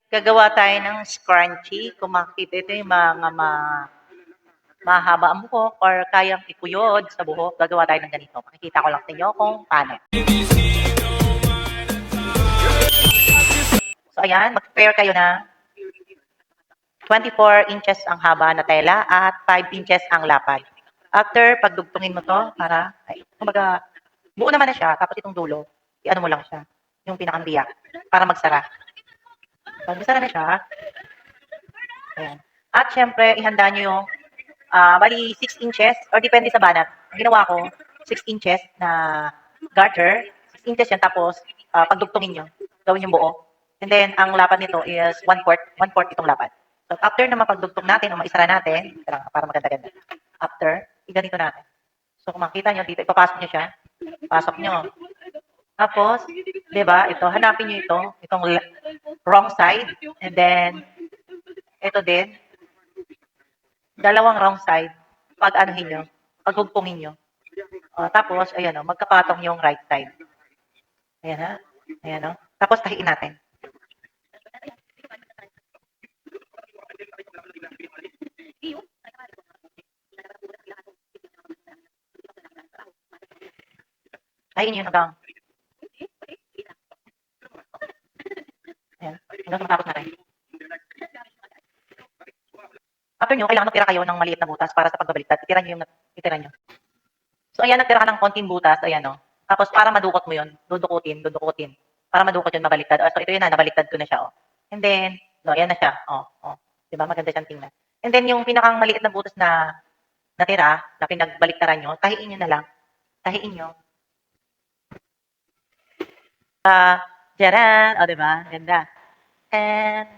Gagawa tayo ng scrunchie. Kung makikita ito yung mga mahaba ang buhok or kayang ikuyod sa buhok, gagawa tayo ng ganito. Makikita ko lang sa inyo kung paano. So ayan, mag-prepare kayo na 24 inches ang haba na tela at 5 inches ang lapad. After, pagdugtungin mo to para, kumbaga, buo naman na siya, tapos itong dulo, i-ano mo lang siya, yung pinakang biyak, para magsara. Pag magsara na siya, ayan. At syempre, ihanda nyo yung, bali 6 inches, or depende sa banat. Ang ginawa ko, 6 inches na garter, 6 inches yan, tapos pagdugtungin nyo, gawin yung buo. And then, ang lapad nito is 1/4 itong lapad. So, after na mapagdugtong natin, o maisara natin, para maganda-ganda. After, iganito natin. So, kung makita nyo dito, ipapasok nyo siya. Pasok nyo. Tapos, di ba, ito, hanapin nyo itong wrong side. And then, ito din, dalawang wrong side. Pag-anuhin nyo, paghugpungin nyo. Tapos, ayan o, magkapatong yung right side. Ayan ha. Ayan o. Tapos, tahiin natin. Tahiin nyo hanggang. Ayan. Hanggang matapos natin. After nyo, kailangan magtira kayo ng maliit na butas para sa pagbabaliktad. Itira nyo yung itira nyo. So, ayan, nagtira ka ng konting butas. Ayan o. Tapos, para madukot mo yun, dudukutin. Para madukot yun, mabaliktad. So, ito yun na, nabaliktad ko na siya. O. And then, no, ayan na siya. Diba? Maganda siyang tingnan. And then, yung pinakang maliit na butas na natira, na pinagbaliktaran nyo, tahiin nyo na lang. Tahiin nyo. Jaran! O, diba? Ganda. And,